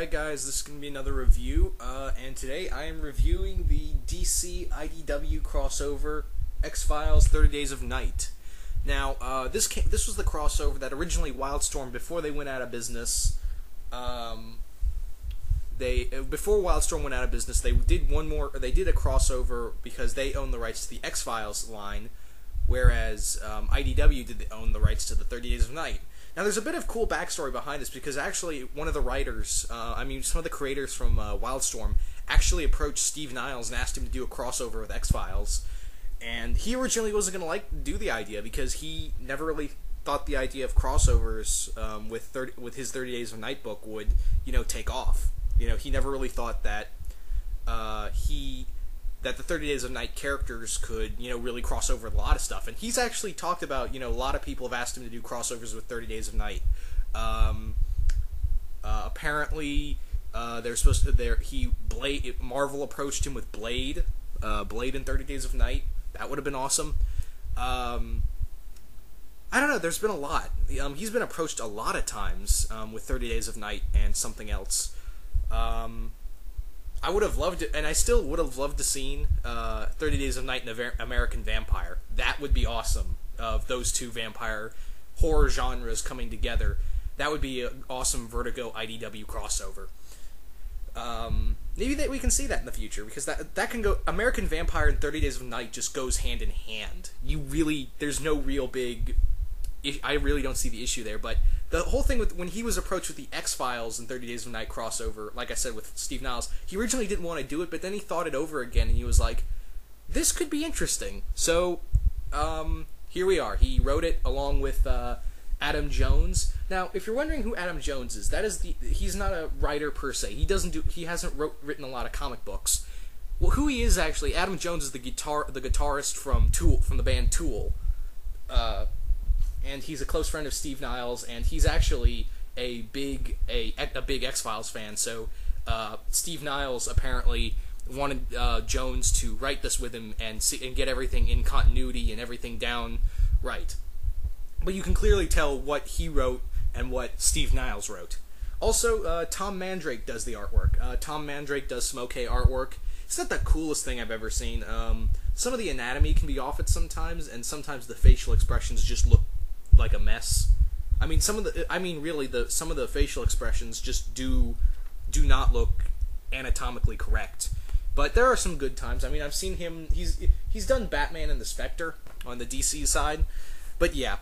Alright guys, this is going to be another review, and today I am reviewing the DC IDW crossover, X-Files 30 Days of Night. Now, this was the crossover that originally Wildstorm, before they went out of business, before Wildstorm went out of business, they did a crossover because they own the rights to the X-Files line, whereas IDW did own the rights to the 30 Days of Night. Now, there's a bit of cool backstory behind this, because actually one of the writers, some of the creators from Wildstorm, actually approached Steve Niles and asked him to do a crossover with X-Files, and he originally wasn't going to do the idea, because he never really thought the idea of crossovers with his 30 Days of Night book would, take off. He never really thought that that the 30 Days of Night characters could, really cross over a lot of stuff. And he's actually talked about, a lot of people have asked him to do crossovers with 30 Days of Night. Apparently, they're supposed to, Marvel approached him with Blade in 30 Days of Night. That would have been awesome. I don't know, there's been a lot. He's been approached a lot of times, with 30 Days of Night and something else. I would have loved it, and I still would have loved to seen 30 Days of Night and American Vampire. That would be awesome, of those two vampire horror genres coming together. That would be an awesome Vertigo IDW crossover. Maybe we can see that in the future, because that can go... American Vampire and 30 Days of Night just goes hand in hand. There's no real big... I really don't see the issue there, but the whole thing with when he was approached with the X-Files and 30 Days of Night crossover, like I said, with Steve Niles, he originally didn't want to do it, but then he thought it over again, and he was like, this could be interesting. So, here we are. He wrote it along with Adam Jones. Now, if you're wondering who Adam Jones is, he's not a writer per se. He hasn't written a lot of comic books. Well, who he is actually, Adam Jones is the guitarist from the band Tool. And he's a close friend of Steve Niles, and he's actually a big X-Files fan. So Steve Niles apparently wanted Jones to write this with him and get everything in continuity and everything down right. But you can clearly tell what he wrote and what Steve Niles wrote. Also, Tom Mandrake does the artwork. Tom Mandrake does some okay artwork. It's not the coolest thing I've ever seen. Some of the anatomy can be off at sometimes, and sometimes the facial expressions just look like a mess. Some of the facial expressions just do not look anatomically correct. But there are some good times. I've seen him. He's done Batman and the Spectre on the DC side. But yeah.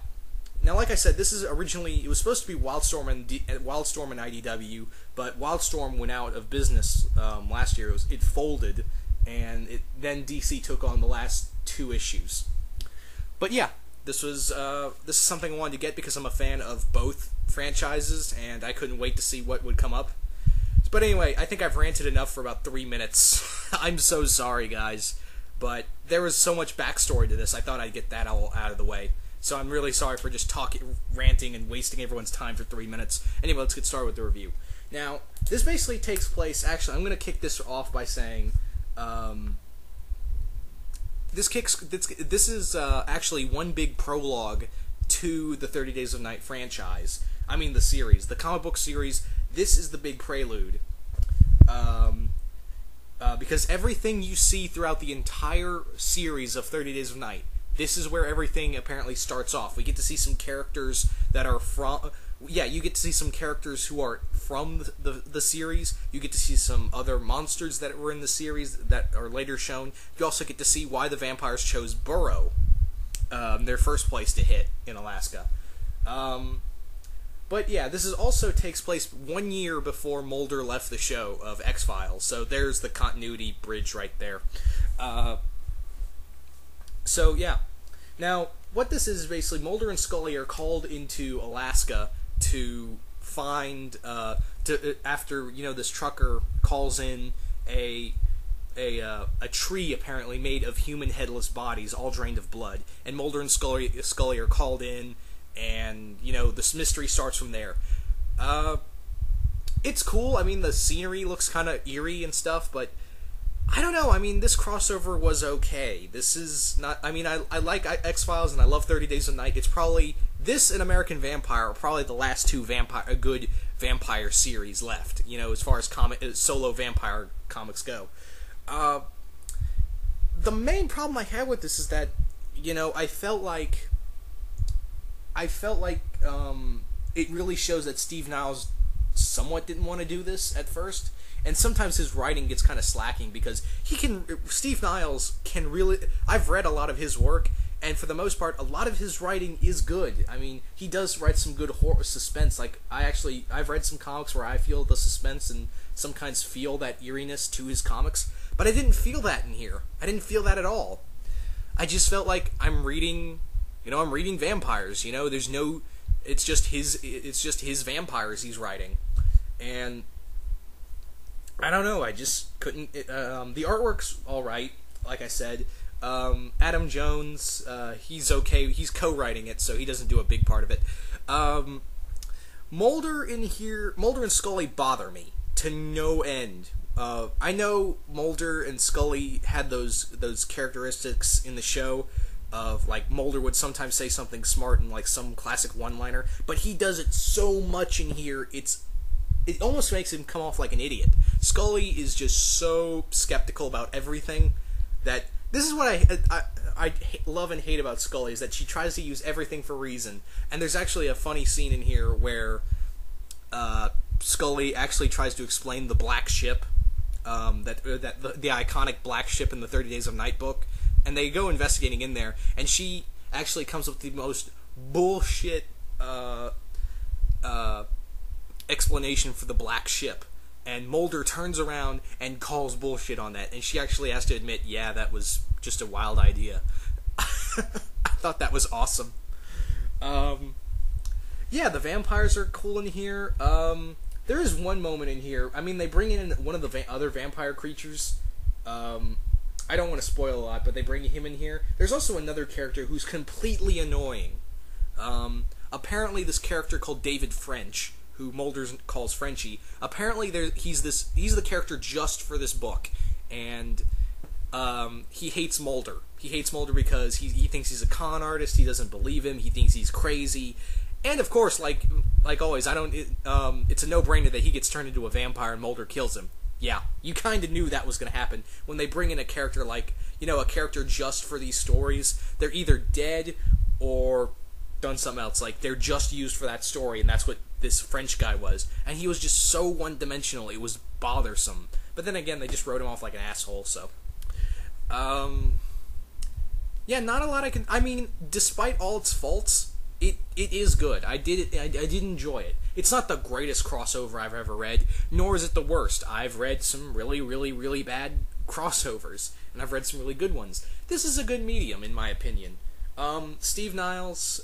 Now, like I said, it was supposed to be Wildstorm and IDW, but Wildstorm went out of business last year. It folded, and then DC took on the last 2 issues. But yeah. This is something I wanted to get because I'm a fan of both franchises, and I couldn't wait to see what would come up. But anyway, I think I've ranted enough for about 3 minutes. I'm so sorry, guys, but there was so much backstory to this, I thought I'd get that all out of the way. So I'm really sorry for just ranting and wasting everyone's time for 3 minutes. Anyway, let's get started with the review. Now, this basically takes place... Actually, I'm going to kick this off by saying... This is actually one big prologue to the 30 Days of Night franchise. The series. The comic book series. This is the big prelude. Because everything you see throughout the entire series of 30 Days of Night, this is where everything apparently starts off. We get to see some characters that are from... Yeah, you get to see some characters who are from the series. You get to see some other monsters that were in the series that are later shown. You also get to see why the vampires chose Burrow, their first place to hit in Alaska. But yeah, this also takes place 1 year before Mulder left the show of X-Files. So there's the continuity bridge right there. So yeah. Now, what this is basically, Mulder and Scully are called into Alaska to find, after, this trucker calls in a tree apparently made of human headless bodies, all drained of blood, and Mulder and Scully are called in, and, this mystery starts from there. It's cool, the scenery looks kind of eerie and stuff, but I don't know, this crossover was okay. This is not, I like X-Files and I love 30 Days of Night. It's probably This and American Vampire are probably the last two good vampire series left. As far as solo vampire comics go. The main problem I had with this is that, I felt like it really shows that Steve Niles somewhat didn't want to do this at first, and sometimes his writing gets kind of slacking because Steve Niles can really. I've read a lot of his work, and for the most part, a lot of his writing is good. I mean, he does write some good horror suspense. Like I've read some comics where I feel the suspense and sometimes feel that eeriness to his comics, but I didn't feel that in here. I didn't feel that at all. I just felt like I'm reading vampires. There's no. It's just his vampires he's writing, and I don't know. I just couldn't. The artwork's all right. Like I said, Adam Jones, he's okay. He's co-writing it, so he doesn't do a big part of it. Mulder and Scully bother me to no end. I know Mulder and Scully had those characteristics in the show of, like, Mulder would sometimes say something smart and, like, some classic one-liner, but he does it so much in here, it almost makes him come off like an idiot. Scully is just so skeptical about everything that this is what I love and hate about Scully, is that she tries to use everything for reason. And there's actually a funny scene in here where Scully actually tries to explain the black ship, the iconic black ship in the 30 Days of Night book, and they go investigating in there, and she actually comes up with the most bullshit explanation for the black ship. And Mulder turns around and calls bullshit on that, and she actually has to admit, yeah, that was just a wild idea. I thought that was awesome. Yeah, the vampires are cool in here. There is one moment in here, I mean, they bring in one of the other vampire creatures. I don't want to spoil a lot, but they bring him in here. There's also another character who's completely annoying. Apparently this character called David French, who Mulder calls Frenchie, apparently he's the character just for this book, and he hates Mulder. He hates Mulder because he thinks he's a con artist. He doesn't believe him. He thinks he's crazy, and of course, like always, it's a no-brainer that he gets turned into a vampire and Mulder kills him. Yeah, you kind of knew that was going to happen when they bring in a character like, a character just for these stories. They're either dead or done something else. Like, they're just used for that story, and that's what this French guy was. And he was just so one-dimensional, it was bothersome. But then again, they just wrote him off like an asshole, so. Yeah, not a lot I mean, despite all its faults, it is good. I did enjoy it. It's not the greatest crossover I've ever read, nor is it the worst. I've read some really, really, really bad crossovers, and I've read some really good ones. This is a good medium, in my opinion. Steve Niles,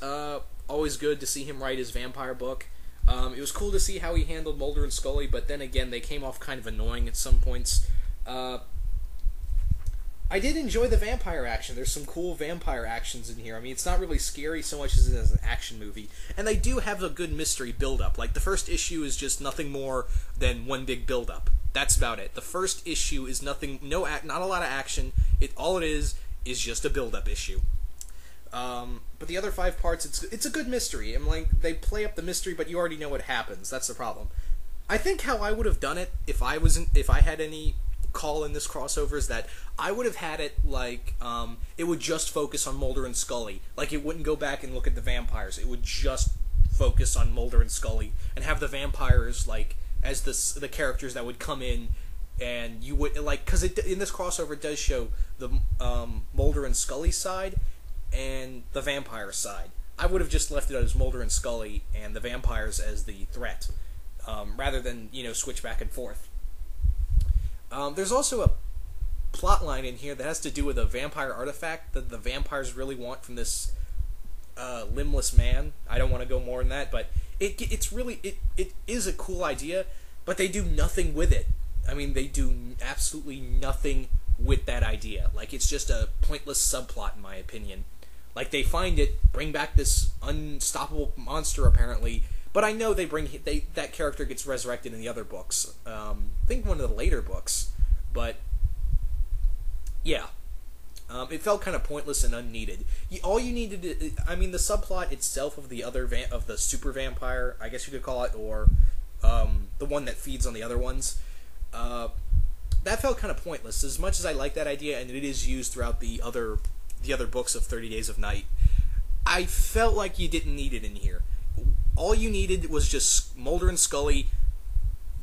always good to see him write his vampire book. It was cool to see how he handled Mulder and Scully, but then again, they came off kind of annoying at some points. I did enjoy the vampire action. There's some cool vampire actions in here. I mean, it's not really scary so much as it is an action movie. And they do have a good mystery build-up. Like, the first issue is just nothing more than one big build-up. That's about it. The first issue is not a lot of action. All it is just a build-up issue. But the other 5 parts, it's a good mystery. And, like, they play up the mystery, but you already know what happens. That's the problem. I think how I would have done it if I had any call in this crossover is that I would have had it like it would just focus on Mulder and Scully. Like, it wouldn't go back and look at the vampires. It would just focus on Mulder and Scully and have the vampires like as the characters that would come in, and you would like, because in this crossover it does show the Mulder and Scully side and the vampire side. I would have just left it as Mulder and Scully and the vampires as the threat, rather than switch back and forth. There's also a plot line in here that has to do with a vampire artifact that the vampires really want from this limbless man. I don't want to go more than that, but it is a cool idea, but they do nothing with it. I mean, they do absolutely nothing with that idea. Like, it's just a pointless subplot, in my opinion. Like, they find it, bring back this unstoppable monster, apparently, but I know that character gets resurrected in the other books. I think one of the later books. But, yeah. It felt kind of pointless and unneeded. All you needed, I mean, the subplot itself of the other of the super vampire, I guess you could call it, or the one that feeds on the other ones. That felt kind of pointless. As much as I like that idea, and it is used throughout the other books of 30 Days of Night, I felt like you didn't need it in here. All you needed was just Mulder and Scully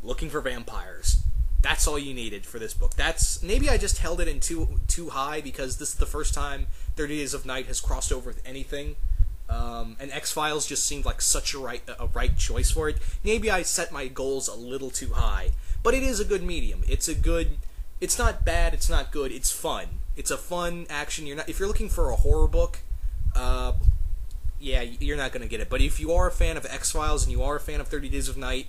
looking for vampires. That's all you needed for this book. Maybe I just held it in too high because this is the first time 30 Days of Night has crossed over with anything, and X-Files just seemed like such a right choice for it. Maybe I set my goals a little too high, but it is a good medium. It's not bad. It's not good. It's fun. It's a fun action. If you're looking for a horror book, yeah, you're not gonna get it. But if you are a fan of X-Files and you are a fan of 30 Days of Night,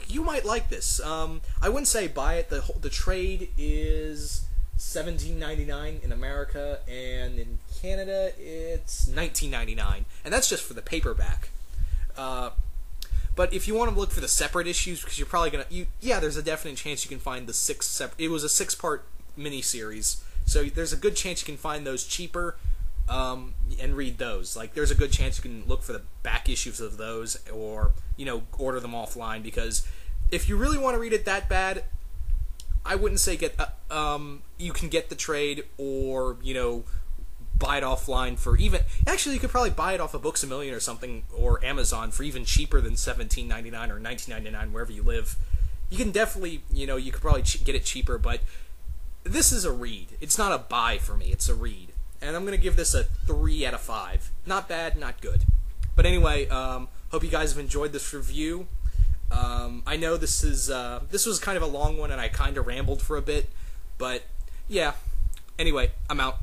you might like this. I wouldn't say buy it. The trade is $17.99 in America, and in Canada it's $19.99, and that's just for the paperback. But if you want to look for the separate issues, because you're probably gonna, there's a definite chance you can find the It was a 6-part miniseries, so there's a good chance you can find those cheaper. And read those. Like, there's a good chance you can look for the back issues of those, or, order them offline, because if you really want to read it that bad, I wouldn't say you can get the trade, or, buy it offline for even, actually, you could probably buy it off of Books A Million or something, or Amazon for even cheaper than $17.99 or $19.99 wherever you live. You can definitely, you could probably get it cheaper, but this is a read. It's not a buy for me, it's a read. And I'm going to give this a 3 out of 5. Not bad, not good. But anyway, hope you guys have enjoyed this review. I know this was kind of a long one, and I kind of rambled for a bit. But, yeah. Anyway, I'm out.